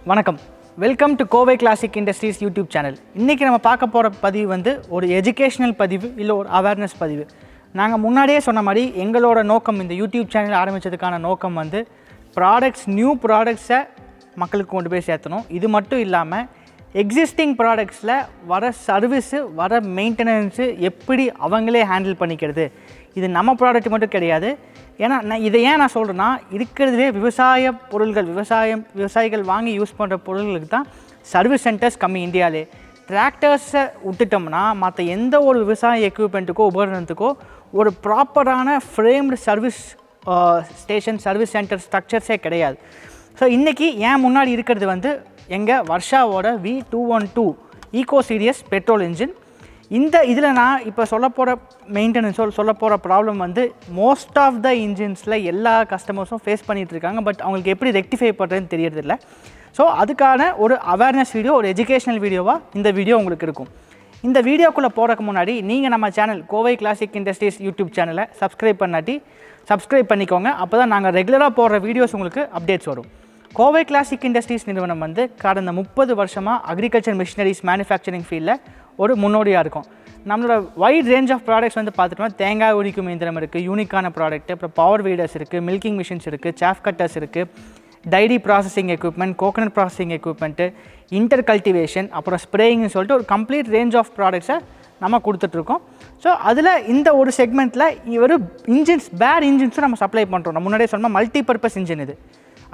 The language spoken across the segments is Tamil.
வணக்கம். Welcome to Kovai classic industries YouTube channel. இன்றைக்கி நம்ம பார்க்க போகிற பதிவு வந்து ஒரு எஜுகேஷ்னல் பதிவு, இல்லை ஒரு அவேர்னஸ் பதிவு. நாங்கள் முன்னாடியே சொன்ன மாதிரி எங்களோட நோக்கம், இந்த யூடியூப் சேனல் ஆரம்பித்ததுக்கான நோக்கம் வந்து நியூ ப்ராடக்ட்ஸை மக்களுக்கு கொண்டு போய் சேர்த்தணும். இது மட்டும் இல்லாமல் எக்ஸிஸ்டிங் ப்ராடக்ட்ஸில் வர சர்வீஸு, வர மெயின்டெனன்ஸு எப்படி அவங்களே ஹேண்டில் பண்ணிக்கிறது. இது நம்ம ப்ராடக்ட் மட்டும் கிடையாது. ஏன்னா இதை ஏன் நான் சொல்கிறேன்னா, இருக்கிறதுலே விவசாய பொருள்கள், விவசாயிகள் வாங்கி யூஸ் பண்ணுற பொருள்களுக்கு தான் சர்வீஸ் சென்டர்ஸ் கம்மி இந்தியாவிலே. டிராக்டர்ஸை விட்டுட்டோம்னா மற்ற எந்த ஒரு விவசாய எக்யூப்மெண்ட்டுக்கோ உபகரணத்துக்கோ ஒரு ப்ராப்பரான framed service station, service centre ஸ்ட்ரக்சர்ஸே கிடையாது. ஸோ இன்றைக்கி ஏன் முன்னாடி இருக்கிறது வந்து எங்கள் வர்ஷாவோட V212 eco series petrol engine. இந்த இதில் நான் இப்போ சொல்ல போகிற மெயின்டெனன்ஸோ சொல்ல போகிற ப்ராப்ளம் வந்து மோஸ்ட் ஆஃப் த இன்ஜின்ஸில் எல்லா கஸ்டமர்ஸும் ஃபேஸ் பண்ணிகிட்ருக்காங்க. பட் அவங்களுக்கு எப்படி ரெக்டிஃபை பண்ணுறதுன்னு தெரியறதில்ல. ஸோ அதுக்கான ஒரு அவேர்னஸ் வீடியோ, ஒரு எஜுகேஷ்னல் வீடியோவாக இந்த வீடியோ உங்களுக்கு இருக்கும். இந்த வீடியோக்குள்ளே போகிறதுக்கு முன்னாடி நீங்கள் நம்ம channel Kovai classic industries YouTube சேனலை சப்ஸ்கிரைப் பண்ணிக்கோங்க. அப்போ தான் நாங்கள் ரெகுலராக போடுற வீடியோஸ் உங்களுக்கு அப்டேட்ஸ் வரும். கோவை கிளாசிக் இண்டஸ்ட்ரீஸ் நிறுவனம் வந்து கடந்த 30 வருஷமாக அக்ரிகல்ச்சர் மிஷினரிஸ் மேனுஃபேக்சரிங் ஃபீல்டில் ஒரு முன்னோடியாக இருக்கும். நம்மளோட வைட் ரேஞ்ச் ஆஃப் ப்ராடக்ட்ஸ் வந்து பார்த்துட்டோம்னா தேங்காய் உரிக்கும் இயந்திரம் இருக்குது, யூனிக்கான ப்ராடக்ட், அப்புறம் பவர் வீடர்ஸ் இருக்குது, மில்கிங் மிஷின்ஸ் இருக்குது, சாஃப் கட்டர்ஸ் இருக்குது, dairy processing equipment, coconut processing equipment, inter cultivation, அப்புறம் ஸ்ப்ரேயிங்னு சொல்லிட்டு ஒரு கம்ப்ளீட் ரேஞ்ச் ஆஃப் ப்ராடக்ட்ஸை நம்ம கொடுத்துட்ருக்கோம். ஸோ அதில் இந்த ஒரு செக்மெண்ட்டில் ஒரு பேர் இன்ஜின்ஸும் நம்ம சப்ளை பண்ணுறோம். நம்ம முன்னாடியே சொன்னால் மல்டிபர்பஸ் இன்ஜின். இது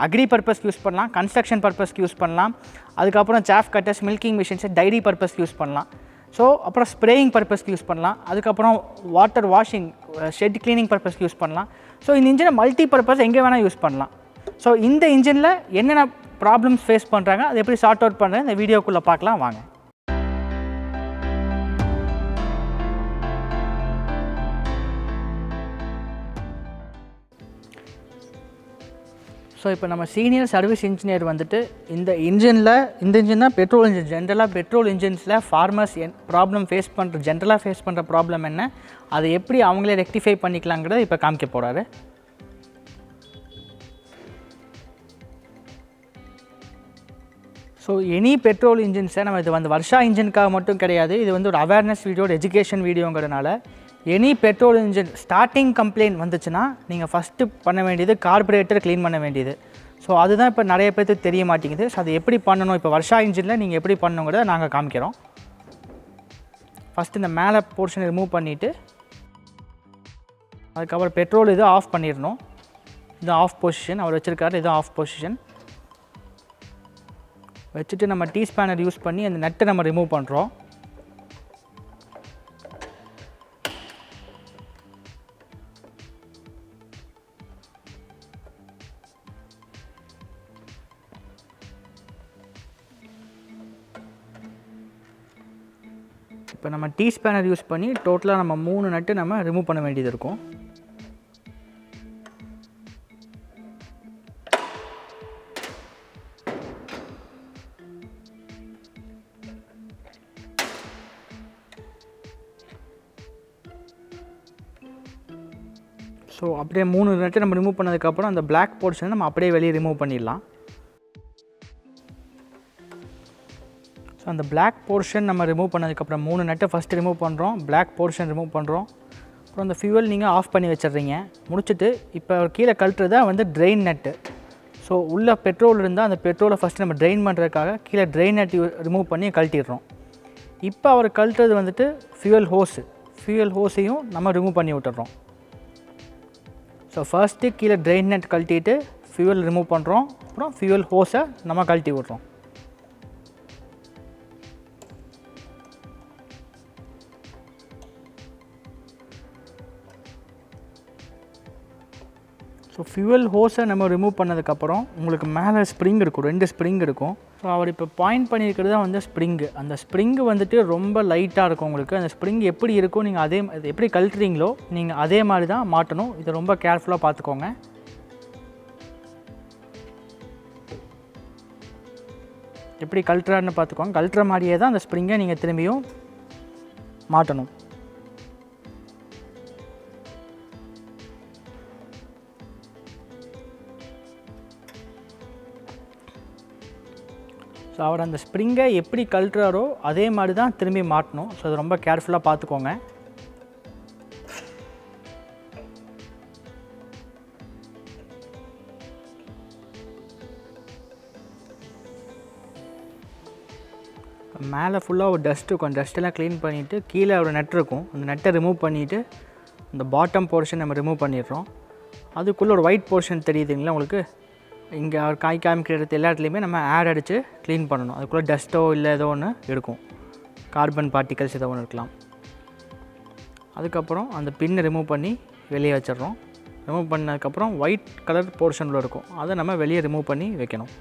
அக்ரி பர்பஸ்க்கு யூஸ் பண்ணலாம், கன்ஸ்ட்ரக்ஷன் பர்பஸ்க்கு யூஸ் பண்ணலாம், அதுக்கப்புறம் சாஃப் கட்டர்ஸ், மில்கிங் மிஷின்ஸை டைரி பர்பஸ்க்கு யூஸ் பண்ணலாம். ஸோ அப்புறம் ஸ்ப்ரேயிங் பர்பஸ்க்கு யூஸ் பண்ணலாம், அதுக்கப்புறம் வாட்டர் வாஷிங், ஷெட் கிளீனிங் பர்பஸ்க்கு யூஸ் பண்ணலாம். ஸோ இந்த இன்ஜினை மல்டி பர்பஸ் எங்கே வேணால் யூஸ் பண்ணலாம். ஸோ இந்த இன்ஜினில் என்னென்ன ப்ராப்ளம்ஸ் ஃபேஸ் பண்ணுறாங்க, அதை எப்படி சார்ட் அவுட் பண்ணுறது, இந்த வீடியோக்குள்ளே பார்க்கலாம் வாங்க. ஸோ இப்போ நம்ம சீனியர் சர்வீஸ் இன்ஜினியர் வந்துட்டு இந்த இன்ஜின் தான் பெட்ரோல் இன்ஜின். ஜென்ரலாக பெட்ரோல் இன்ஜின்ஸில் ஃபார்மர்ஸ் ஜென்ரலாக ஃபேஸ் பண்ணுற ப்ராப்ளம் என்ன, அதை எப்படி அவங்களே ரெக்டிஃபை பண்ணிக்கலாங்கிறத இப்போ காமிக்க போகிறாரு. ஸோ எனி பெட்ரோல் இன்ஜின்ஸை நம்ம இது வந்து வர்ஷா இன்ஜினுக்காக மட்டும் கிடையாது, இது வந்து ஒரு அவேர்னஸ் வீடியோ, ஒரு எஜுகேஷன் வீடியோங்கிறதுனால any petrol engine starting complaint வந்துச்சுன்னா நீங்கள் ஃபஸ்ட்டு பண்ண வேண்டியது கார்பரேட்டர் க்ளீன் பண்ண வேண்டியது. ஸோ அதுதான் இப்போ நிறைய பேருக்கு தெரிய மாட்டேங்குது. ஸோ அது எப்படி பண்ணணும், இப்போ வர்ஷா இன்ஜினில் நீங்கள் எப்படி பண்ணணுங்கிறத நாங்கள் காமிக்கிறோம். ஃபஸ்ட்டு இந்த மேலே போர்ஷனை ரிமூவ் பண்ணிவிட்டு அதுக்கப்புறம் பெட்ரோல் இது ஆஃப் பண்ணிடணும். இது ஆஃப் பொசிஷன் அவர் வச்சுருக்காரு, இது ஆஃப் பொசிஷன் வச்சுட்டு நம்ம டீ ஸ்பேனர் யூஸ் பண்ணி அந்த நட்டை நம்ம ரிமூவ் பண்ணுறோம். இப்போ நம்ம டீ ஸ்பேனர் யூஸ் பண்ணி டோட்டலாக நம்ம 3 நட்டு நம்ம ரிமூவ் பண்ண வேண்டியது இருக்கும். ஸோ அப்படியே 3 நட்டு நம்ம ரிமூவ் பண்ணதுக்கப்புறம் அந்த பிளாக் போர்ஷனை நம்ம அப்படியே வெளியே ரிமூவ் பண்ணிடலாம். ஸோ அந்த பிளாக் போர்ஷன் நம்ம ரிமூவ் பண்ணதுக்கப்புறம் 3 நட்டை ஃபஸ்ட்டு ரிமூவ் பண்ணுறோம், பிளாக் போர்ஷன் ரிமூவ் பண்ணுறோம். அப்புறம் அந்த ஃபியூவல் நீங்கள் ஆஃப் பண்ணி வச்சிடுறீங்க. முடிச்சுட்டு இப்போ கீழே கழட்டுறதா வந்து ட்ரெயின் நட்டு. ஸோ உள்ள பெட்ரோல் இருந்தால் அந்த பெட்ரோலை ஃபஸ்ட்டு நம்ம ட்ரெயின் பண்ணுறதுக்காக கீழே ட்ரெயின் நட்டு ரிமூவ் பண்ணி கழட்டிடுறோம். இப்போ அவர் கழட்டுறது வந்துட்டு ஃபியூவல் ஹோஸையும் நம்ம ரிமூவ் பண்ணி விட்டுறோம். ஸோ ஃபர்ஸ்ட்டு கீழே ட்ரெயின் நட் கழட்டிட்டு ஃபியூவல் ரிமூவ் பண்ணுறோம், அப்புறம் ஃபியூவல் ஹோஸை நம்ம கழட்டி விட்றோம். ஸோ ஃபியூவல் ஹோஸை நம்ம ரிமூவ் பண்ணதுக்கப்புறம் உங்களுக்கு மேலே ஸ்ப்ரிங் இருக்கும், 2 ஸ்ப்ரிங் இருக்கும். ஸோ அவர் இப்போ பாயிண்ட் பண்ணியிருக்கிறது தான் வந்து ஸ்ப்ரிங்கு. அந்த ஸ்ப்ரிங்கு வந்துட்டு ரொம்ப லைட்டாக இருக்கும். உங்களுக்கு அந்த ஸ்ப்ரிங் எப்படி இருக்கும், நீங்கள் எப்படி கழட்டுறீங்களோ நீங்கள் அதே மாதிரி தான் மாட்டணும். இதை ரொம்ப கேர்ஃபுல்லாக பார்த்துக்கோங்க. எப்படி கழட்டுறாருன்னு பார்த்துக்கோங்க. கழட்டுற மாதிரியே தான் அந்த ஸ்ப்ரிங்கை நீங்கள் திரும்பியும் மாட்டணும். ஸோ அவர் அந்த ஸ்ப்ரிங்கை எப்படி கழட்டுறாரோ அதே மாதிரி தான் திரும்பி மாட்டணும். ஸோ அது ரொம்ப கேர்ஃபுல்லாக பார்த்துக்கோங்க. மேலே ஃபுல்லாக ஒரு டஸ்ட் இருக்கும். டஸ்ட்டெல்லாம் க்ளீன் பண்ணிவிட்டு கீழே ஒரு நெட் இருக்கும். அந்த நெட்டை ரிமூவ் பண்ணிவிட்டு இந்த பாட்டம் போர்ஷன் நம்ம ரிமூவ் பண்ணிடுறோம். அதுக்குள்ளே ஒரு ஒயிட் போர்ஷன் தெரியுதுங்களா உங்களுக்கு? இங்கே காய் காமிக்கிற இடத்து எல்லா இடத்துலையுமே நம்ம ஏர் அடித்து க்ளீன் பண்ணணும். அதுக்குள்ளே டஸ்ட்டோ இல்லை ஏதோ ஒன்று இருக்கும், கார்பன் பார்ட்டிகல்ஸ் ஏதோ ஒன்று இருக்கலாம். அதுக்கப்புறம் அந்த பின்னை ரிமூவ் பண்ணி வெளியே வச்சிடுறோம். ரிமூவ் பண்ணதுக்கப்புறம் ஒயிட் கலர் போர்ஷனில் இருக்கும், அதை நம்ம வெளியே ரிமூவ் பண்ணி வைக்கணும்.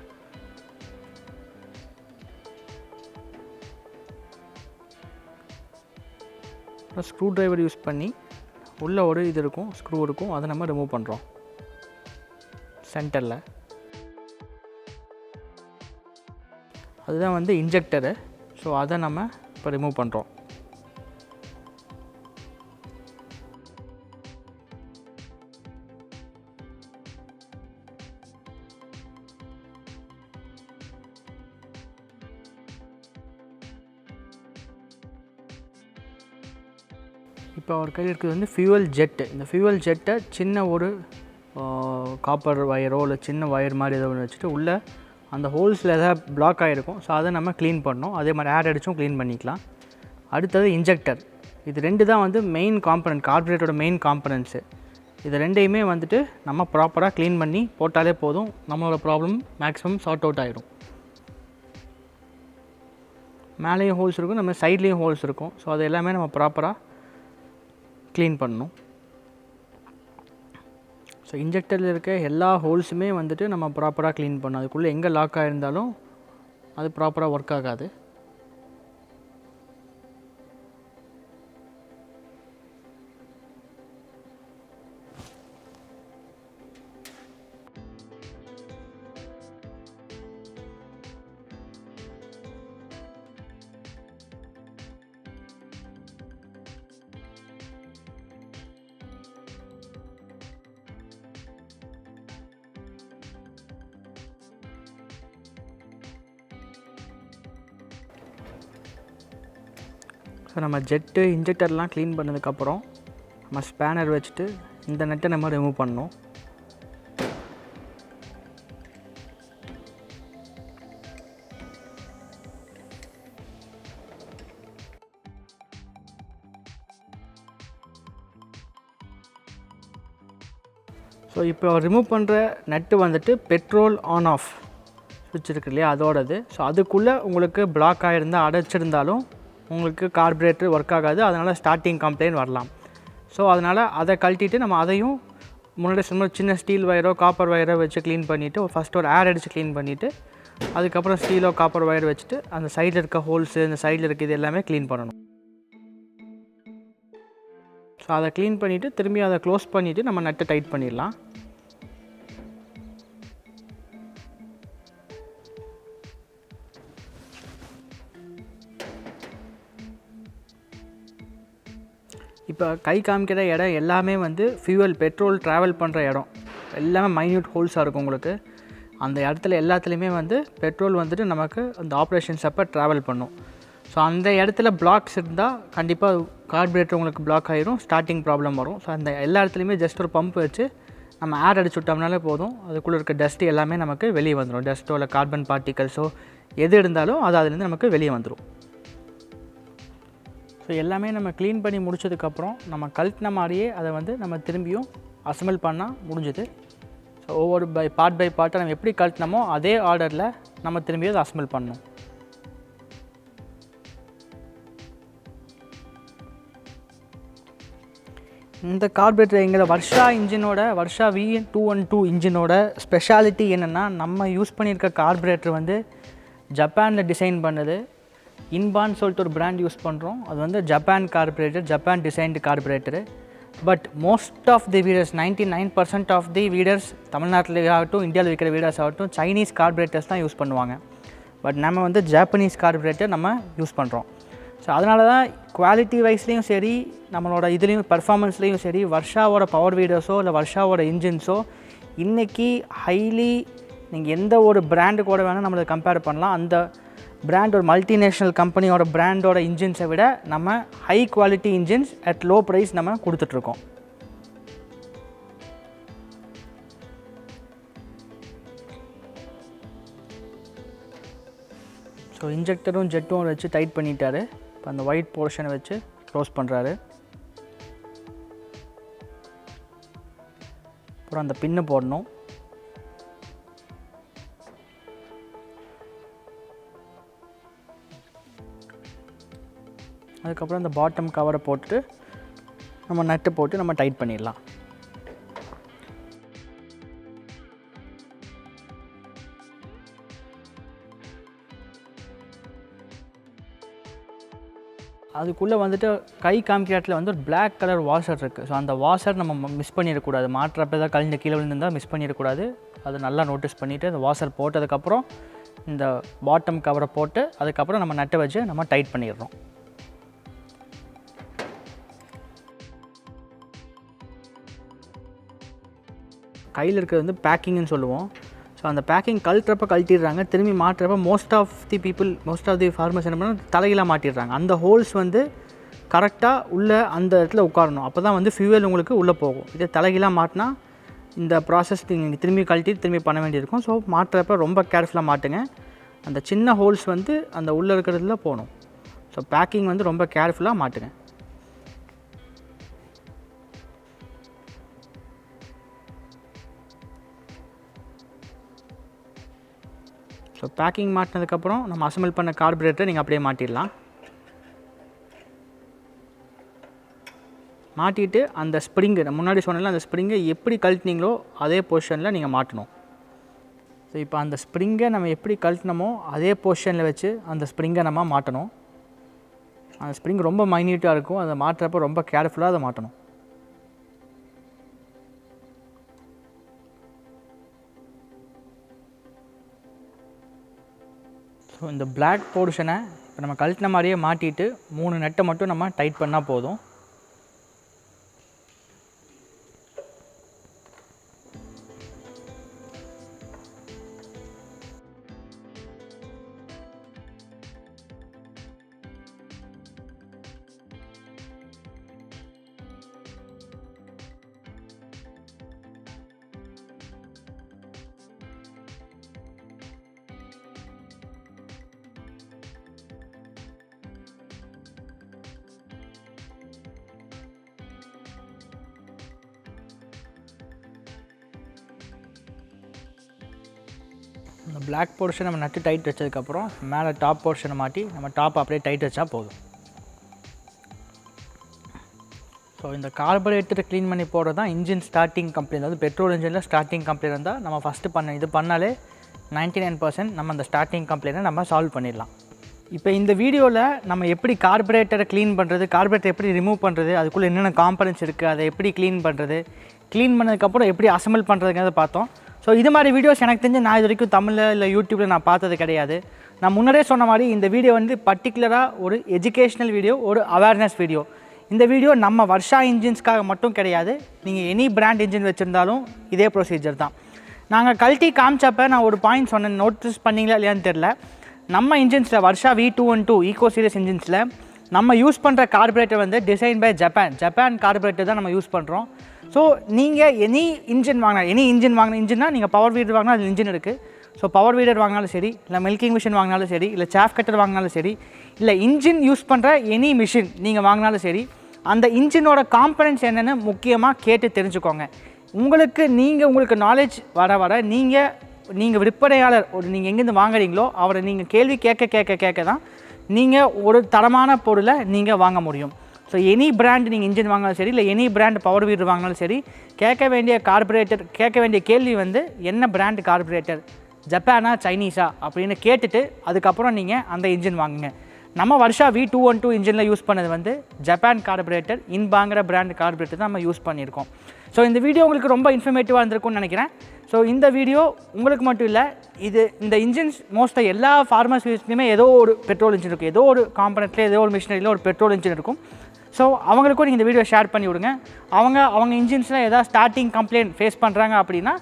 அப்புறம் ஸ்க்ரூ ட்ரைவர் யூஸ் பண்ணி உள்ளே ஒரு இது இருக்கும், ஸ்க்ரூ இருக்கும், அதை நம்ம ரிமூவ் பண்ணுறோம் சென்டரில். அதுதான் வந்து இன்ஜெக்டரு. ஸோ அதை நம்ம இப்போ ரிமூவ் பண்ணுறோம். இப்போ அவர் கையில் இருக்கிறது வந்து ஃபியூவல் ஜெட்டு. இந்த ஃபியூவல் ஜெட்டை சின்ன ஒரு காப்பர் வயரோ இல்லை சின்ன வயர் மாதிரி ஏதோ ஒன்று வச்சுட்டு உள்ளே அந்த ஹோல்ஸில் எதாவது பிளாக் ஆகிருக்கும். ஸோ அதை நம்ம க்ளீன் பண்ணோம். அதே மாதிரி ஏர் அடித்தும் க்ளீன் பண்ணிக்கலாம். அடுத்தது இன்ஜெக்டர். இது ரெண்டு தான் வந்து மெயின் காம்பனன்ட், கார்பரேட்டரோட மெயின் காம்பனன்ட்ஸு. இது ரெண்டையுமே வந்துட்டு நம்ம ப்ராப்பராக க்ளீன் பண்ணி போட்டாலே போதும், நம்மளோட ப்ராப்ளம் மேக்ஸிமம் சார்ட் அவுட் ஆகிடும். மேலேயும் ஹோல்ஸ் இருக்கும், நம்ம சைட்லேயும் ஹோல்ஸ் இருக்கும். ஸோ அது எல்லாமே நம்ம ப்ராப்பராக க்ளீன் பண்ணணும். ஸோ இன்ஜெக்டரில் இருக்க எல்லா ஹோல்ஸுமே வந்துட்டு நம்ம ப்ராப்பராக க்ளீன் பண்ணணும். அதுக்குள்ளே எங்கே லாக் ஆகிருந்தாலும் அது ப்ராப்பராக ஒர்க் ஆகாது. ஸோ நம்ம ஜெட்டு இன்ஜெக்டர்லாம் க்ளீன் பண்ணதுக்கப்புறம் நம்ம ஸ்பேனர் வச்சுட்டு இந்த நெட்டை நம்ம ரிமூவ் பண்ணணும். ஸோ இப்போ ரிமூவ் பண்ணுற நெட்டு வந்துட்டு பெட்ரோல் ஆன் ஆஃப் ஸ்விட்ச் இருக்கு இல்லையா, அதோடது. ஸோ அதுக்குள்ளே உங்களுக்கு பிளாக் ஆகிருந்தால் அடைச்சிருந்தாலும் உங்களுக்கு கார்பரேட்டர் ஒர்க் ஆகாது. அதனால் ஸ்டார்டிங் கம்ப்ளைண்ட் வரலாம். ஸோ அதனால் அதை கழட்டிட்டு நம்ம அதையும் முன்னாடி சும்மா சின்ன ஸ்டீல் வயரோ காப்பர் வயரோ வச்சு க்ளீன் பண்ணிவிட்டு ஃபஸ்ட்டு ஒரு ஏர் அடித்து க்ளீன் பண்ணிவிட்டு அதுக்கப்புறம் ஸ்டீலோ காப்பர் வயர் வச்சுட்டு அந்த சைடில் இருக்க ஹோல்ஸு இந்த சைடில் இருக்க இது எல்லாமே க்ளீன் பண்ணணும். ஸோ அதை க்ளீன் பண்ணிவிட்டு திரும்பி அதை க்ளோஸ் பண்ணிவிட்டு நம்ம நட்டை டைட் பண்ணிடலாம். இப்போ கை காமிக்கிற இடம் எல்லாமே வந்து ஃபியூவல் பெட்ரோல் ட்ராவல் பண்ணுற இடம் எல்லாமே மைன்யூட் ஹோல்ஸாக இருக்கும் உங்களுக்கு. அந்த இடத்துல எல்லாத்துலேயுமே வந்து பெட்ரோல் வந்துட்டு நமக்கு அந்த ஆப்ரேஷன்ஸ் அப்போ ட்ராவல் பண்ணும். ஸோ அந்த இடத்துல பிளாக்ஸ் இருந்தால் கண்டிப்பாக கார்பரேட்டர் உங்களுக்கு பிளாக் ஆகிரும், ஸ்டார்டிங் ப்ராப்ளம் வரும். ஸோ அந்த எல்லா இடத்துலையுமே ஜஸ்ட் ஒரு பம்ப் வச்சு நம்ம ஏர் அடிச்சு விட்டோம்னாலே போதும், அதுக்குள்ளே இருக்க டஸ்ட்டு எல்லாமே நமக்கு வெளியே வந்துடும். டஸ்ட்டோ இல்லை கார்பன் பார்ட்டிகல்ஸோ எது இருந்தாலும் அது அதுலேருந்து நமக்கு வெளியே வந்துடும். ஸோ எல்லாமே நம்ம க்ளீன் பண்ணி முடிச்சதுக்கப்புறம் நம்ம கழட்டின மாதிரியே அதை வந்து நம்ம திரும்பியும் அசம்பிள் பண்ணால் முடிஞ்சுது. ஸோ ஒவ்வொரு பை பார்ட்டை நம்ம எப்படி கழட்டினமோ அதே ஆர்டரில் நம்ம திரும்பியும் அதை அசம்பிள் பண்ணணும். இந்த கார்பரேட்டர் எங்களை வர்ஷா இன்ஜினோட வர்ஷா V212 இன்ஜினோட ஸ்பெஷாலிட்டி என்னென்னா, நம்ம யூஸ் பண்ணியிருக்க கார்பரேட்டர் வந்து ஜப்பானில் டிசைன் பண்ணது. இன்பான்னு சொல்லிட்டு ஒரு பிராண்ட் யூஸ் பண்ணுறோம். அது வந்து Japan carburettor, Japan designed carburettor. But most of the weeders 99% of the weeders தமிழ்நாட்டில் ஆகட்டும் இந்தியாவில் இருக்கிற வீடர்ஸ் ஆகட்டும் சைனீஸ் கார்பரேட்டர்ஸ் தான் யூஸ் பண்ணுவாங்க. பட் நம்ம வந்து ஜாப்பனீஸ் கார்பரேட்டர் நம்ம யூஸ் பண்ணுறோம். ஸோ அதனால தான் குவாலிட்டி வைஸ்லேயும் சரி நம்மளோட இதுலேயும் பர்ஃபார்மன்ஸ்லேயும் சரி வர்ஷாவோட பவர் வீடர்ஸோ இல்லை வர்ஷாவோட இன்ஜின்ஸோ இன்றைக்கி ஹைலி நீங்கள் எந்த ஒரு பிராண்டு கூட வேணால் நம்மளை கம்பேர் பண்ணலாம். அந்த பிராண்ட் ஒரு மல்டிநேஷ்னல் கம்பெனியோட பிராண்டோட இன்ஜின்ஸை விட நம்ம high quality engines at low price நம்ம கொடுத்துட்ருக்கோம். ஸோ இன்ஜெக்டரும் ஜெட்டும் வச்சு டைட் பண்ணிட்டாரு. இப்போ அந்த ஒயிட் போர்ஷனை வச்சு க்ளோஸ் பண்ணுறாரு. அப்புறம் அந்த பின்னு போடணும். அதுக்கப்புறம் அந்த பாட்டம் கவரை போட்டுட்டு நம்ம நட்டு போட்டு நம்ம டைட் பண்ணிடலாம். அதுக்குள்ளே வந்துட்டு கை காமிக்கிற வந்து ஒரு பிளாக் கலர் வாஷர் இருக்குது. ஸோ அந்த வாஷர் நம்ம மிஸ் பண்ணிடக்கூடாது. மாற்றப்போ ஏதாவது கழிஞ்ச கீழே விழுந்துருந்தால் மிஸ் பண்ணிடக்கூடாது. அது நல்லா நோட்டீஸ் பண்ணிவிட்டு அந்த வாஷர் போட்டதுக்கப்புறம் இந்த பாட்டம் கவரை போட்டு அதுக்கப்புறம் நம்ம நட்டை வச்சு நம்ம டைட் பண்ணிடுறோம். கையில் இருக்கிறது வந்து பேக்கிங்னு சொல்லுவோம். ஸோ அந்த பேக்கிங் கழட்டுறப்ப கழட்டிடுறாங்க, திரும்பி மாட்டுறப்ப மோஸ்ட் ஆஃப் தி ஃபார்மர்ஸ் என்ன பண்ணால் தலையில மாட்டிடுறாங்க. அந்த ஹோல்ஸ் வந்து கரெக்டாக உள்ளே அந்த இடத்துல உட்காரணும். அப்போ தான் வந்து ஃபியூவல் உங்களுக்கு உள்ளே போகும். இதே தலைகீழாக மாட்டினா இந்த ப்ராசஸ் நீங்கள் திரும்பி கழட்டி திரும்பி பண்ண வேண்டியிருக்கும். ஸோ மாட்டுறப்ப ரொம்ப கேர்ஃபுல்லாக மாட்டுங்க. அந்த சின்ன ஹோல்ஸ் வந்து அந்த உள்ளே இருக்கிறதுல போகணும். ஸோ பேக்கிங் வந்து ரொம்ப கேர்ஃபுல்லாக மாட்டுங்க. ஸோ பேக்கிங் மாட்டினதுக்கப்புறம் நம்ம அசம்பிள் பண்ண கார்பரேட்டரை நீங்கள் அப்படியே மாட்டிடலாம். மாட்டிட்டு அந்த ஸ்ப்ரிங்கு நான் முன்னாடி சொன்னல அந்த ஸ்ப்ரிங்கை எப்படி கழட்டினீங்களோ அதே பொசிஷனில் நீங்கள் மாட்டணும். ஸோ இப்போ அந்த ஸ்ப்ரிங்கை நம்ம எப்படி கழட்டினமோ அதே பொசிஷனில் வச்சு அந்த ஸ்ப்ரிங்கை நம்ம மாட்டணும். அந்த ஸ்ப்ரிங் ரொம்ப மைன்யூட்டாக இருக்கும். அதை மாட்டுறப்போ ரொம்ப கேர்ஃபுல்லாக அதை மாட்டணும். ஸோ இந்த பிளாக் போர்ஷனை இப்போ நம்ம கழட்டின மாதிரியே மாட்டிட்டு 3 நட்டை மட்டும் நம்ம டைட் பண்ணால் போதும். இந்த பிளாக் போர்ஷன் நம்ம நட்டு டைட் வச்சதுக்கப்புறம் மேலே டாப் போர்ஷனை மாட்டி நம்ம டாப் அப்படியே டைட் வச்சா போதும். ஸோ இந்த கார்பரேட்டரை க்ளீன் பண்ணி போடுறது தான் இன்ஜின் ஸ்டார்டிங் கம்ப்ளைண்ட். அதாவது பெட்ரோல் இன்ஜினில் ஸ்டார்டிங் கம்ப்ளைண்ட் இருந்தால் நம்ம ஃபஸ்ட்டு இது பண்ணாலே 99% நம்ம அந்த ஸ்டார்டிங் கம்ப்ளைண்ட்டை நம்ம சால்வ் பண்ணிடலாம். இப்போ இந்த வீடியோவில் நம்ம எப்படி கார்பரேட்டரை க்ளீன் பண்ணுறது, கார்பரேட்டர் எப்படி ரிமூவ் பண்ணுறது, அதுக்குள்ளே என்னென்ன காம்பனன்ட்ஸ் இருக்குது, அதை எப்படி க்ளீன் பண்ணுறது, க்ளீன் பண்ணதுக்கப்புறம் எப்படி அசம்பிள் பண்ணுறதுங்கிறத பார்த்தோம். ஸோ இது மாதிரி வீடியோஸ் எனக்கு தெரிஞ்சு நான் இது வரைக்கும் தமிழில் இல்லை யூடியூப்பில் நான் பார்த்தது கிடையாது. நான் முன்னாடியே சொன்ன மாதிரி இந்த வீடியோ வந்து பர்டிகுலராக ஒரு எஜுகேஷ்னல் வீடியோ, ஒரு அவேர்னஸ் வீடியோ. இந்த வீடியோ நம்ம வர்ஷா இன்ஜின்ஸ்க்காக மட்டும் கிடையாது. நீங்கள் எனி பிராண்ட் இன்ஜின் வச்சுருந்தாலும் இதே ப்ரொசீஜர் தான். நாங்கள் கழட்டி காமிச்சப்போ நான் ஒரு பாயிண்ட் சொன்னேன், நோட்டீஸ் பண்ணிங்களா இல்லையான்னு தெரில. நம்ம இன்ஜின்ஸில் வர்ஷா V212 ஈகோ சீரியஸ் இன்ஜின்ஸில் நம்ம யூஸ் பண்ணுற கார்பரேட்டர் வந்து டிசைன் பை ஜப்பான் கார்பரேட்டர் தான் நம்ம யூஸ் பண்ணுறோம். ஸோ நீங்கள் எனி இன்ஜின் வாங்கின இன்ஜின்னா நீங்கள் பவர் வீடர் வாங்கினா அதில் இன்ஜின் இருக்குது. ஸோ பவர் வீடர் வாங்கினாலும் சரி, இல்லை மில்கிங் மிஷின் வாங்கினாலும் சரி, இல்லை சாஃப் கட்டர் வாங்கினாலும் சரி, இல்லை இன்ஜின் யூஸ் பண்ணுற எனி மிஷின் நீங்கள் வாங்கினாலும் சரி, அந்த இன்ஜினோட காம்பனன்ட்ஸ் என்னென்னு முக்கியமாக கேட்டு தெரிஞ்சுக்கோங்க. உங்களுக்கு நாலேஜ் வர நீங்கள் விற்பனையாளர் நீங்கள் எங்கேருந்து வாங்குறீங்களோ அவரை நீங்கள் கேள்வி கேட்க தான் நீங்கள் ஒரு தரமான பொருளை நீங்கள் வாங்க முடியும். ஸோ எனி பிராண்ட் நீங்கள் இன்ஜின் வாங்கினாலும் சரி, இல்லை எனி பிராண்ட் பவர் வீடர் வாங்கினாலும் சரி, கேட்க வேண்டிய கேள்வி வந்து என்ன பிராண்ட் கார்பரேட்டர், ஜப்பானா சைனீஸா அப்படின்னு கேட்டுட்டு அதுக்கப்புறம் நீங்கள் அந்த இன்ஜின் வாங்குங்க. நம்ம வர்ஷா V212 இன்ஜினில் யூஸ் பண்ணது வந்து ஜப்பான் கார்பரேட்டர், இன்பாங்கிற பிராண்ட் கார்பரேட்டர் தான் நம்ம யூஸ் பண்ணியிருக்கோம். ஸோ இந்த வீடியோ உங்களுக்கு ரொம்ப இன்ஃபர்மேட்டிவாக இருந்திருக்கும்னு நினைக்கிறேன். ஸோ இந்த வீடியோ உங்களுக்கு மட்டும் இல்லை, இந்த இன்ஜின்ஸ் மோஸ்ட்டாக எல்லா ஃபார்மர்ஸ் யூஸ்லையுமே ஏதோ ஒரு பெட்ரோல் இன்ஜின் இருக்கும், ஏதோ ஒரு காம்பனெண்ட்டில் ஏதோ ஒரு மிஷினரியில் ஒரு பெட்ரோல் இன்ஜின் இருக்கும். ஸோ அவங்களுக்கும் நீங்கள் இந்த வீடியோ ஷேர் பண்ணி விடுங்க. அவங்க இன்ஜின்ஸில் ஏதாவது ஸ்டார்டிங் கம்ப்ளைண்ட் ஃபேஸ் பண்ணுறாங்க அப்படின்னா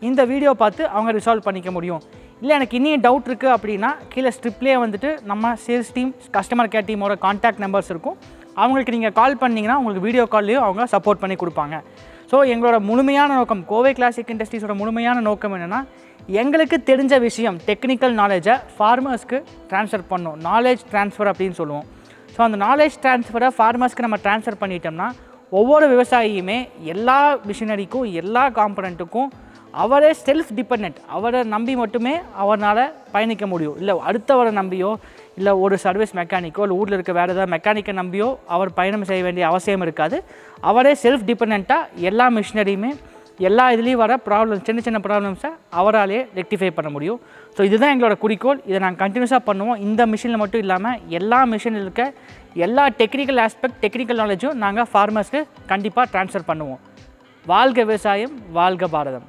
இந்த வீடியோ பார்த்து அவங்க ரிசால்வ் பண்ணிக்க முடியும். இல்லை எனக்கு இன்னும் டவுட் இருக்குது அப்படின்னா கீழே ஸ்ட்ரிப்லேயே வந்துட்டு நம்ம சேல்ஸ் டீம் கஸ்டமர் கேர் டீமோட கான்டாக்ட் நம்பர்ஸ் இருக்கும். அவங்களுக்கு நீங்கள் கால் பண்ணிங்கன்னா உங்களுக்கு வீடியோ கால்லையும் அவங்க சப்போர்ட் பண்ணி கொடுப்பாங்க. ஸோ எங்களோட முழுமையான நோக்கம் கோவை கிளாசிக் இண்டஸ்ட்ரீஸோட முழுமையான நோக்கம் என்னென்னா எங்களுக்கு தெரிஞ்ச விஷயம் டெக்னிக்கல் நாலேஜை ஃபார்மர்ஸ்க்கு ட்ரான்ஸ்ஃபர் பண்ணணும். நாலேஜ் ட்ரான்ஸ்ஃபர் அப்படின்னு சொல்லுவோம். ஸோ அந்த நாலேஜ் ட்ரான்ஸ்ஃபரை ஃபார்மர்ஸ்க்கு நம்ம ட்ரான்ஸ்ஃபர் பண்ணிட்டோம்னா ஒவ்வொரு விவசாயியுமே எல்லா மிஷினரிக்கும் எல்லா காம்பனண்ட்டுக்கும் அவரே செல்ஃப் டிபெண்ட், அவரை நம்பி மட்டுமே அவரால் பயணிக்க முடியும். இல்லை அடுத்தவரை நம்பியோ இல்லை ஒரு சர்வீஸ் மெக்கானிக்கோ இல்லை ஊரில் இருக்க வேறு ஏதாவது மெக்கானிக்கை நம்பியோ அவர் பயணம் செய்ய வேண்டிய அவசியம் இருக்காது. அவரே செல்ஃப் டிபெண்ட்டாக எல்லா மிஷினரியுமே எல்லா இதுலேயும் வர ப்ராப்ளம்ஸ் சின்ன சின்ன ப்ராப்ளம்ஸை அவராலே ரெக்டிஃபை பண்ண முடியும். ஸோ இதுதான் எங்களோட குறிக்கோள். இதை நாங்கள் கண்டினியூஸாக பண்ணுவோம். இந்த மிஷினில் மட்டும் இல்லாமல் எல்லா மிஷினில் இருக்க எல்லா டெக்னிக்கல் ஆஸ்பெக்ட் டெக்னிக்கல் நாலேஜும் நாங்கள் ஃபார்மர்ஸ்க்கு கண்டிப்பாக ட்ரான்ஸ்ஃபர் பண்ணுவோம். வாழ்க விவசாயம், வாழ்க பாரதம்.